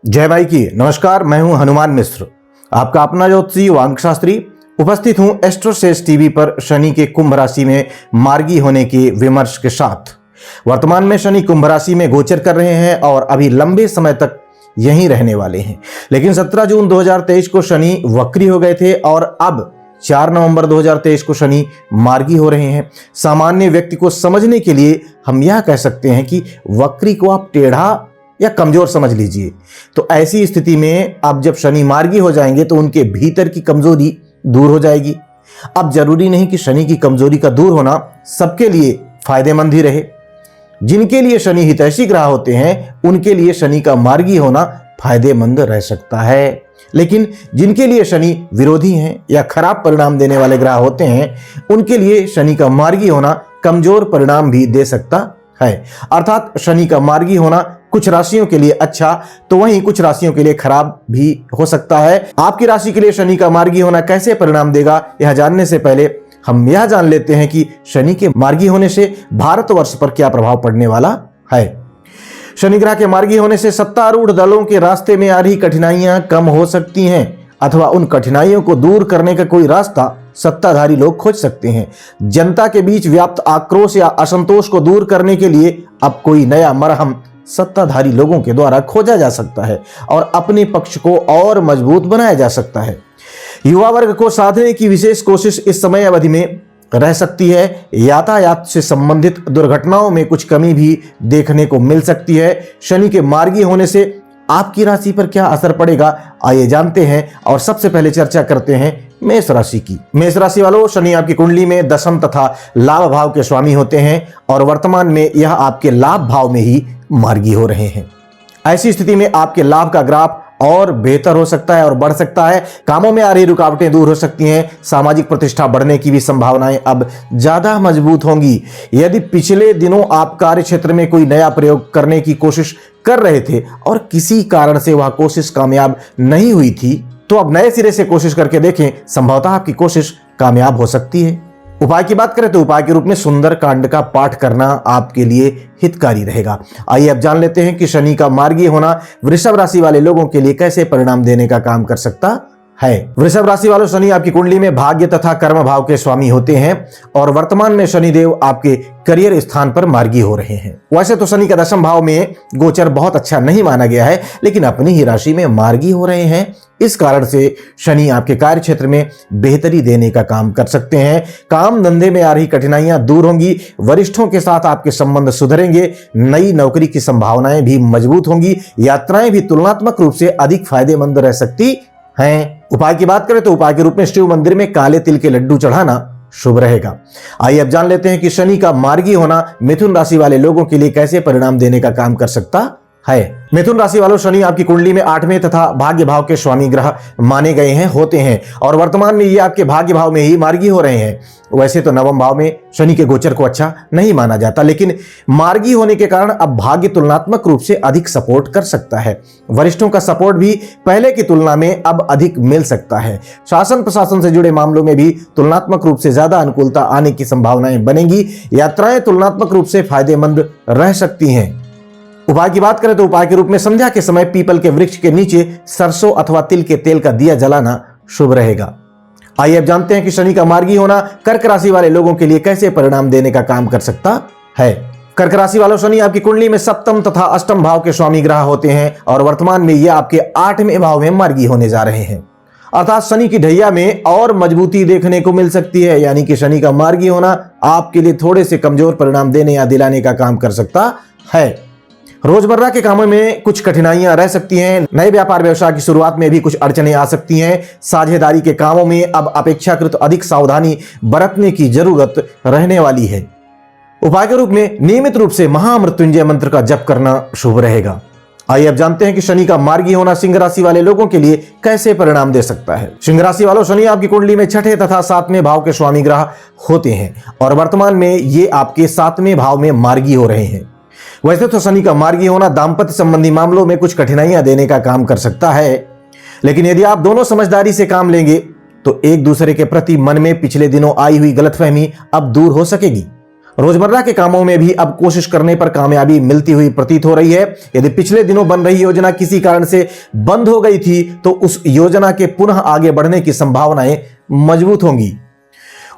जय भाई की नमस्कार। मैं हूं हनुमान मिश्र, आपका अपना ज्योतिषी वांग शास्त्री। उपस्थित हूं एस्ट्रोसेज टीवी पर शनि के कुंभ राशि में मार्गी होने के विमर्श के साथ। वर्तमान में शनि कुंभ राशि में गोचर कर रहे हैं और अभी लंबे समय तक यहीं रहने वाले हैं। लेकिन 17 जून 2023 को शनि वक्री हो गए थे और अब 4 नवंबर 2023 को शनि मार्गी हो रहे हैं। सामान्य व्यक्ति को समझने के लिए हम यह कह सकते हैं कि वक्री को आप टेढ़ा या कमजोर समझ लीजिए। तो ऐसी स्थिति में अब जब शनि मार्गी हो जाएंगे तो उनके भीतर की कमजोरी दूर हो जाएगी। अब जरूरी नहीं कि शनि की कमजोरी का दूर होना सबके लिए फायदेमंद ही रहे। जिनके लिए शनि हितैषी ग्रह होते हैं उनके लिए शनि का मार्गी होना फायदेमंद रह सकता है, लेकिन जिनके लिए शनि विरोधी हैं या खराब परिणाम देने वाले ग्रह होते हैं उनके लिए शनि का मार्गी होना कमजोर परिणाम भी दे सकता है। अर्थात शनि का मार्गी होना कुछ राशियों के लिए अच्छा तो वहीं कुछ राशियों के लिए खराब भी हो सकता है। आपकी राशि के लिए शनि का मार्गी होना कैसे परिणाम देगा, यह जानने से पहले हम यह जान लेते हैं कि शनि के मार्गी होने से भारतवर्ष पर क्या प्रभाव पड़ने वाला है। शनि ग्रह के मार्गी होने से सत्तारूढ़ दलों के रास्ते में आ रही कठिनाइयां कम हो सकती हैं अथवा उन कठिनाइयों को दूर करने का कोई रास्ता सत्ताधारी लोग खोज सकते हैं। जनता के बीच व्याप्त आक्रोश या असंतोष को दूर करने के लिए अब कोई नया मरहम सत्ताधारी लोगों के द्वारा खोजा जा सकता है और अपने पक्ष को और मजबूत बनाया जा सकता है। युवा वर्ग को साधने की विशेष कोशिश इस समय अवधि में रह सकती है। यातायात से संबंधित दुर्घटनाओं में कुछ कमी भी देखने को मिल सकती है। शनि के मार्गी होने से आपकी राशि पर क्या असर पड़ेगा, आइए जानते हैं। और सबसे पहले चर्चा करते हैं मेष राशि की। मेष राशि वालों, शनि आपकी कुंडली में दशम तथा लाभ भाव के स्वामी होते हैं और वर्तमान में यह आपके लाभ भाव में ही मार्गी हो रहे हैं। ऐसी स्थिति में आपके लाभ का ग्राफ और बेहतर हो सकता है और बढ़ सकता है। कामों में आ रही रुकावटें दूर हो सकती हैं। सामाजिक प्रतिष्ठा बढ़ने की भी संभावनाएं अब ज्यादा मजबूत होंगी। यदि पिछले दिनों आप कार्य क्षेत्र में कोई नया प्रयोग करने की कोशिश कर रहे थे और किसी कारण से वह कोशिश कामयाब नहीं हुई थी तो अब नए सिरे से कोशिश करके देखें, संभवतः आपकी कोशिश कामयाब हो सकती है। उपाय की बात करें तो उपाय के रूप में सुंदर कांड का पाठ करना आपके लिए हितकारी रहेगा। आइए अब जान लेते हैं कि शनि का मार्गी होना वृषभ राशि वाले लोगों के लिए कैसे परिणाम देने का काम कर सकता है। वृषभ राशि वालों, शनि आपकी कुंडली में भाग्य तथा कर्म भाव के स्वामी होते हैं और वर्तमान में शनिदेव आपके करियर स्थान पर मार्गी हो रहे हैं। वैसे तो शनि का दशम भाव में गोचर बहुत अच्छा नहीं माना गया है, लेकिन अपनी ही राशि में मार्गी हो रहे हैं। इस कारण से शनि आपके कार्य क्षेत्र में बेहतरी देने का काम कर सकते हैं। काम धंधे में आ रही कठिनाइयां दूर होंगी। वरिष्ठों के साथ आपके संबंध सुधरेंगे। नई नौकरी की संभावनाएं भी मजबूत होंगी। यात्राएं भी तुलनात्मक रूप से अधिक फायदेमंद रह सकती हैं। उपाय की बात करें तो उपाय के रूप में शिव मंदिर में काले तिल के लड्डू चढ़ाना शुभ रहेगा। आइए अब जान लेते हैं कि शनि का मार्गी होना मिथुन राशि वाले लोगों के लिए कैसे परिणाम देने का काम कर सकता है। मिथुन राशि वालों, शनि आपकी कुंडली में 8वें तथा भाग्य भाव के स्वामी ग्रह माने गए हैं होते हैं और वर्तमान में ये आपके भाग्य भाव में ही मार्गी हो रहे हैं। वैसे तो नवम भाव में शनि के गोचर को अच्छा नहीं माना जाता, लेकिन मार्गी होने के कारण अब भाग्य तुलनात्मक रूप से अधिक सपोर्ट कर सकता है। वरिष्ठों का सपोर्ट भी पहले की तुलना में अब अधिक मिल सकता है। शासन प्रशासन से जुड़े मामलों में भी तुलनात्मक रूप से ज्यादा अनुकूलता आने की संभावनाएं बनेंगी। यात्राएं तुलनात्मक रूप से फायदेमंद रह सकती हैं। उपाय की बात करें तो उपाय के रूप में संध्या के समय पीपल के वृक्ष के नीचे सरसों अथवा तिल के तेल का दिया जलाना शुभ रहेगा। आइए अब जानते हैं कि शनि का मार्गी होना कर्क राशि वाले लोगों के लिए कैसे परिणाम देने का काम कर सकता है। कर्क राशि वालों, शनि आपकी कुंडली में सप्तम तथा अष्टम भाव के स्वामी ग्रह होते हैं और वर्तमान में ये आपके 8वें भाव में मार्गी होने जा रहे हैं। अर्थात शनि की ढैया में और मजबूती देखने को मिल सकती है, यानी कि शनि का मार्गी होना आपके लिए थोड़े से कमजोर परिणाम देने या दिलाने का काम कर सकता है। रोजमर्रा के कामों में कुछ कठिनाइयां रह सकती हैं। नए व्यापार व्यवसाय की शुरुआत में भी कुछ अड़चनें आ सकती हैं। साझेदारी के कामों में अब अपेक्षाकृत अधिक सावधानी बरतने की जरूरत रहने वाली है। उपाय के रूप में नियमित रूप से महामृत्युंजय मंत्र का जप करना शुभ रहेगा। आइए अब जानते हैं कि शनि का मार्गी होना सिंह राशि वाले लोगों के लिए कैसे परिणाम दे सकता है। सिंह राशि वालों, शनि आपकी कुंडली में 6ठे तथा 7वें भाव के स्वामी ग्रह होते हैं और वर्तमान में ये आपके 7वें भाव में मार्गी हो रहे हैं। वैसे तो शनि का मार्गी होना दाम्पत्य संबंधी मामलों में कुछ कठिनाइयां देने का काम कर सकता है, लेकिन यदि आप दोनों समझदारी से काम लेंगे तो एक दूसरे के प्रति मन में पिछले दिनों आई हुई गलतफहमी अब दूर हो सकेगी। रोजमर्रा के कामों में भी अब कोशिश करने पर कामयाबी मिलती हुई प्रतीत हो रही है। यदि पिछले दिनों बन रही योजना किसी कारण से बंद हो गई थी तो उस योजना के पुनः आगे बढ़ने की संभावनाएं मजबूत होंगी।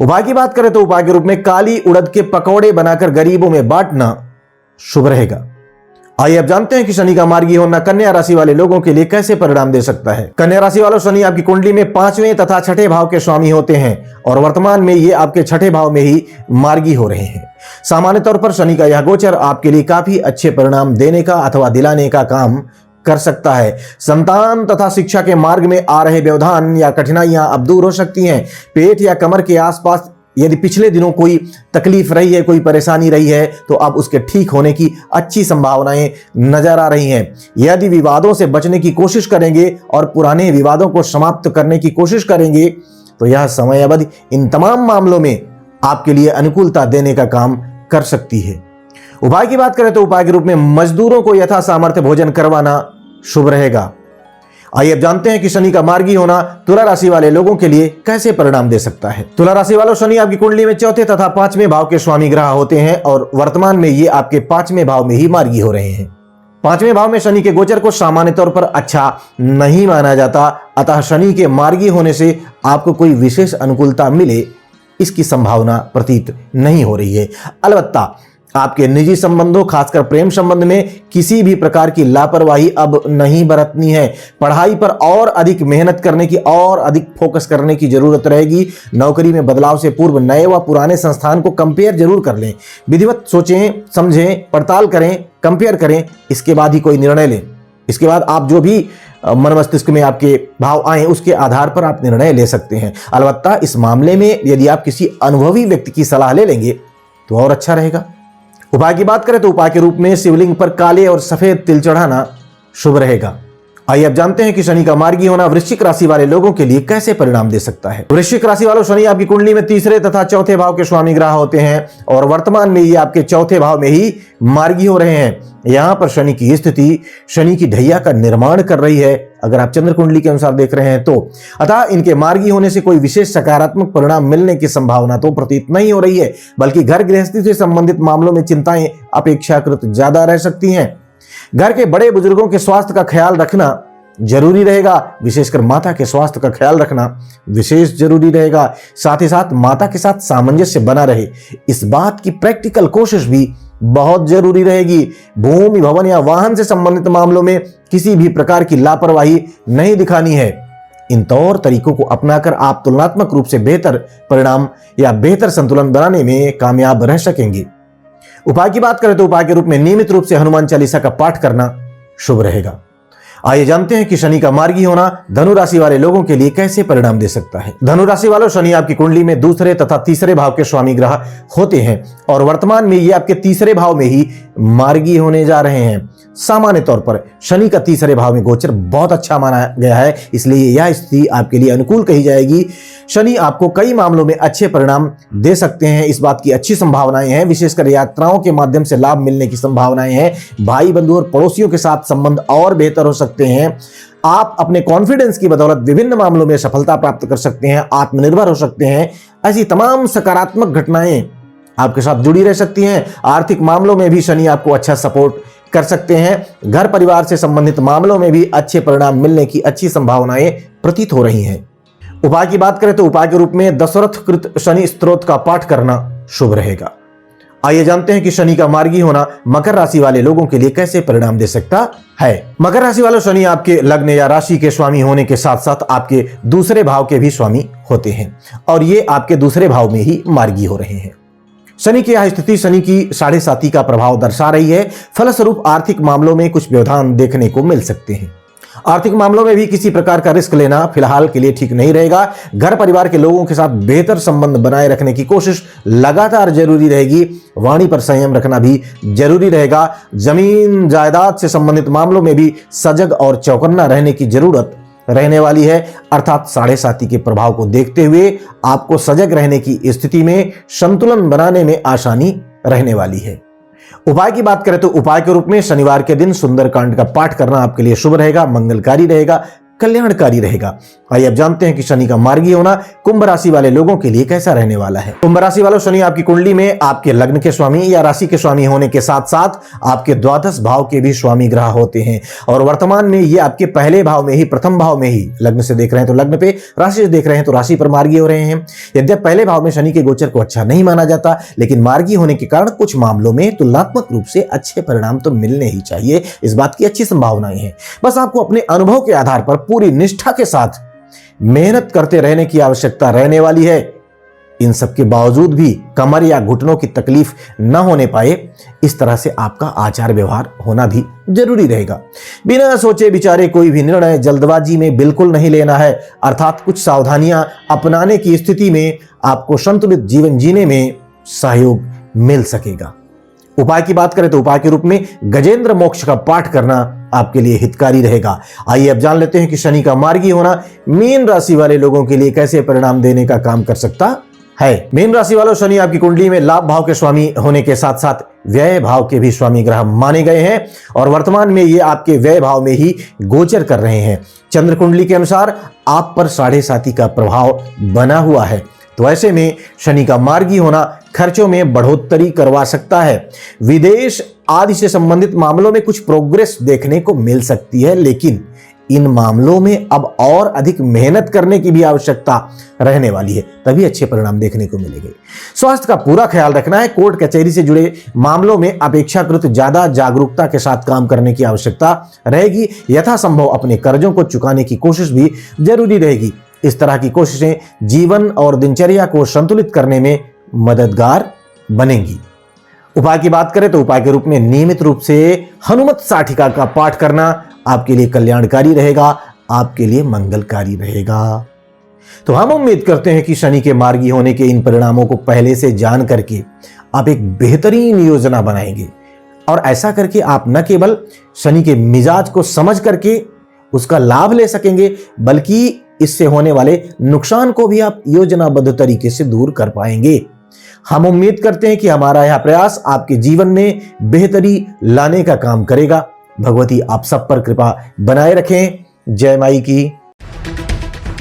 उपाय की बात करें तो उपाय के रूप में काली उड़द के पकौड़े बनाकर गरीबों में बांटना शुभ रहेगा। आइए अब जानते हैं कि शनि का मार्गी होना कन्या राशि वाले लोगों के लिए कैसे परिणाम दे सकता है। कन्या राशि वालों, शनि आपकी कुंडली में 5वें तथा 6ठे भाव के स्वामी होते हैं और वर्तमान में ये आपके 6ठे भाव में ही मार्गी हो रहे हैं। सामान्य तौर पर शनि का यह गोचर आपके लिए काफी अच्छे परिणाम देने का अथवा दिलाने का काम कर सकता है। संतान तथा शिक्षा के मार्ग में आ रहे व्यवधान या कठिनाइयां अब दूर हो सकती हैं। पेट या कमर के आसपास यदि पिछले दिनों कोई तकलीफ रही है, कोई परेशानी रही है, तो अब उसके ठीक होने की अच्छी संभावनाएं नजर आ रही हैं। यदि विवादों से बचने की कोशिश करेंगे और पुराने विवादों को समाप्त करने की कोशिश करेंगे तो यह समय अवधि इन तमाम मामलों में आपके लिए अनुकूलता देने का काम कर सकती है। उपाय की बात करें तो उपाय के रूप में मजदूरों को यथा सामर्थ्य भोजन करवाना शुभ रहेगा। आइए अब जानते हैं कि शनि का मार्गी होना तुला राशि वाले लोगों के लिए कैसे परिणाम दे सकता है। तुला राशि वालों, शनि आपकी कुंडली में 4थे तथा 5वें भाव के स्वामी ग्रह होते हैं और वर्तमान में ये आपके 5वें भाव में ही मार्गी हो रहे हैं। 5वें भाव में शनि के गोचर को सामान्य तौर पर अच्छा नहीं माना जाता, अतः शनि के मार्गी होने से आपको कोई विशेष अनुकूलता मिले इसकी संभावना प्रतीत नहीं हो रही है। अलबत्ता आपके निजी संबंधों, खासकर प्रेम संबंध में किसी भी प्रकार की लापरवाही अब नहीं बरतनी है। पढ़ाई पर और अधिक मेहनत करने की और अधिक फोकस करने की जरूरत रहेगी। नौकरी में बदलाव से पूर्व नए व पुराने संस्थान को कंपेयर जरूर कर लें। विधिवत सोचें, समझें, पड़ताल करें, कंपेयर करें, इसके बाद ही कोई निर्णय लें। इसके बाद आप जो भी मन मस्तिष्क में आपके भाव आए उसके आधार पर आप निर्णय ले सकते हैं। अलबत्ता इस मामले में यदि आप किसी अनुभवी व्यक्ति की सलाह ले लेंगे तो और अच्छा रहेगा। उपाय की बात करें तो उपाय के रूप में शिवलिंग पर काले और सफेद तिल चढ़ाना शुभ रहेगा। आइए अब जानते हैं कि शनि का मार्गी होना वृश्चिक राशि वाले लोगों के लिए कैसे परिणाम दे सकता है। वृश्चिक राशि वालों, शनि आपकी कुंडली में 3रे तथा 4थे भाव के स्वामी ग्रह होते हैं और वर्तमान में ये आपके 4थे भाव में ही मार्गी हो रहे हैं। यहां पर शनि की स्थिति शनि की ढैया का निर्माण कर रही है, अगर आप चंद्र कुंडली के अनुसार देख रहे हैं तो। अतः इनके मार्गी होने से कोई विशेष सकारात्मक परिणाम मिलने की संभावना तो प्रतीत नहीं हो रही है, बल्कि घर गृहस्थी से संबंधित मामलों में चिंताएं अपेक्षाकृत ज्यादा रह सकती हैं। घर के बड़े बुजुर्गों के स्वास्थ्य का ख्याल रखना जरूरी रहेगा, विशेषकर माता के स्वास्थ्य का ख्याल रखना विशेष जरूरी रहेगा। साथ ही साथ माता के साथ सामंजस्य बना रहे, इस बात की प्रैक्टिकल कोशिश भी बहुत जरूरी रहेगी। भूमि, भवन या वाहन से संबंधित मामलों में किसी भी प्रकार की लापरवाही नहीं दिखानी है। इन तौर तरीकों को अपनाकर आप तुलनात्मक रूप से बेहतर परिणाम या बेहतर संतुलन बनाने में कामयाब रह सकेंगे। उपाय की बात करें तो उपाय के रूप में नियमित रूप से हनुमान चालीसा का पाठ करना शुभ रहेगा। आइए जानते हैं कि शनि का मार्गी होना धनु राशि वाले लोगों के लिए कैसे परिणाम दे सकता है। धनु राशि वालों, शनि आपकी कुंडली में 2रे तथा 3रे भाव के स्वामी ग्रह होते हैं और वर्तमान में ये आपके 3रे भाव में ही मार्गी होने जा रहे हैं। सामान्य तौर पर शनि का 3रे भाव में गोचर बहुत अच्छा माना गया है, इसलिए यह स्थिति आपके लिए अनुकूल कही जाएगी। शनि आपको कई मामलों में अच्छे परिणाम दे सकते हैं, इस बात की अच्छी संभावनाएं हैं। विशेषकर यात्राओं के माध्यम से लाभ मिलने की संभावनाएं हैं। भाई बंधु और पड़ोसियों के साथ संबंध और बेहतर हो सकते हैं। आप अपने कॉन्फिडेंस की बदौलत विभिन्न मामलों में सफलता प्राप्त कर सकते हैं, आत्मनिर्भर हो सकते हैं। ऐसी तमाम सकारात्मक घटनाएं आपके साथ जुड़ी रह सकती हैं। आर्थिक मामलों में भी शनि आपको अच्छा सपोर्ट कर सकते हैं। घर परिवार से संबंधित मामलों में भी अच्छे परिणाम मिलने की अच्छी संभावनाएं प्रतीत हो रही हैं। उपाय की बात करें तो उपाय के रूप में दशरथ कृत शनि स्तोत्र का पाठ करना शुभ रहेगा। आइए जानते हैं कि शनि का मार्गी होना मकर राशि वाले लोगों के लिए कैसे परिणाम दे सकता है। मकर राशि वालों, शनि आपके लग्न या राशि के स्वामी होने के साथ साथ आपके 2रे भाव के भी स्वामी होते हैं और ये आपके 2रे भाव में ही मार्गी हो रहे हैं। शनि की यह स्थिति शनि की 7.5 का प्रभाव दर्शा रही है। फलस्वरूप आर्थिक मामलों में कुछ व्यवधान देखने को मिल सकते हैं। आर्थिक मामलों में भी किसी प्रकार का रिस्क लेना फिलहाल के लिए ठीक नहीं रहेगा। घर परिवार के लोगों के साथ बेहतर संबंध बनाए रखने की कोशिश लगातार जरूरी रहेगी। वाणी पर संयम रखना भी जरूरी रहेगा। जमीन जायदाद से संबंधित मामलों में भी सजग और चौकन्ना रहने की जरूरत रहने वाली है। अर्थात 7.5 के प्रभाव को देखते हुए आपको सजग रहने की स्थिति में संतुलन बनाने में आसानी रहने वाली है। उपाय की बात करें तो उपाय के रूप में शनिवार के दिन सुंदरकांड का पाठ करना आपके लिए शुभ रहेगा, मंगलकारी रहेगा, कल्याणकारी रहेगा। आइए अब जानते हैं कि शनि का मार्गी होना कुंभ राशि वाले लोगों के लिए कैसा रहने वाला है। कुंभ राशि वालों, शनि आपकी कुंडली में आपके लग्न के स्वामी या राशि के स्वामी होने के साथ साथ आपके द्वादश भाव के भी स्वामी ग्रह होते हैं और वर्तमान में ये आपके पहले भाव में ही, प्रथम भाव में ही, लग्न से देख रहे हैं तो लग्न पे, राशि से देख रहे हैं तो राशि पर मार्गी हो रहे हैं। यद्यप पहले भाव में शनि के गोचर को अच्छा नहीं माना जाता, लेकिन मार्गी होने के कारण कुछ मामलों में तुलनात्मक रूप से अच्छे परिणाम तो मिलने ही चाहिए। इस बात की अच्छी संभावनाएं हैं। बस आपको अपने अनुभव के आधार पर पूरी निष्ठा के साथ मेहनत करते रहने की आवश्यकता रहने वाली है। इन सब के बावजूद भी कमर या घुटनों की तकलीफ न होने पाए, इस तरह से आपका आचार व्यवहार होना भी जरूरी रहेगा। बिना सोचे विचारे कोई भी निर्णय जल्दबाजी में बिल्कुल नहीं लेना है, अर्थात कुछ सावधानियां अपनाने की स्थिति में आपको संतुलित जीवन जीने में सहयोग मिल सकेगा। उपाय की बात करें तो उपाय के रूप में गजेंद्र मोक्ष का पाठ करना आपके लिए हितकारी रहेगा। आइए अब जान लेते हैं कि शनि का मार्गी होना मीन राशि वाले लोगों के लिए कैसे परिणाम देने का काम कर सकता है। मीन राशि वालों, शनि आपकी कुंडली में लाभ भाव के स्वामी होने के साथ साथ व्यय भाव के भी स्वामी ग्रह माने गए हैं और वर्तमान में ये आपके व्यय भाव में ही गोचर कर रहे हैं। चंद्र कुंडली के अनुसार आप पर 7.5 का प्रभाव बना हुआ है, तो ऐसे में शनि का मार्गी होना खर्चों में बढ़ोतरी करवा सकता है। विदेश आदि से संबंधित मामलों में कुछ प्रोग्रेस देखने को मिल सकती है, लेकिन इन मामलों में अब और अधिक मेहनत करने की भी आवश्यकता रहने वाली है, तभी अच्छे परिणाम देखने को मिलेंगे। स्वास्थ्य का पूरा ख्याल रखना है। कोर्ट कचहरी से जुड़े मामलों में अपेक्षाकृत ज्यादा जागरूकता के साथ काम करने की आवश्यकता रहेगी। यथासंभव अपने कर्जों को चुकाने की कोशिश भी जरूरी रहेगी। इस तरह की कोशिशें जीवन और दिनचर्या को संतुलित करने में मददगार बनेंगी। उपाय की बात करें तो उपाय के रूप में नियमित रूप से हनुमत साठिका का पाठ करना आपके लिए कल्याणकारी रहेगा, आपके लिए मंगलकारी रहेगा। तो हम उम्मीद करते हैं कि शनि के मार्गी होने के इन परिणामों को पहले से जान करके आप एक बेहतरीन योजना बनाएंगे और ऐसा करके आप न केवल शनि के मिजाज को समझ करके उसका लाभ ले सकेंगे, बल्कि इससे होने वाले नुकसान को भी आप योजनाबद्ध तरीके से दूर कर पाएंगे। हम उम्मीद करते हैं कि हमारा यह प्रयास आपके जीवन में बेहतरी लाने का काम करेगा। भगवती आप सब पर कृपा बनाए रखें। जय माई की।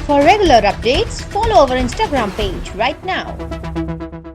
For regular updates, follow our Instagram page right now.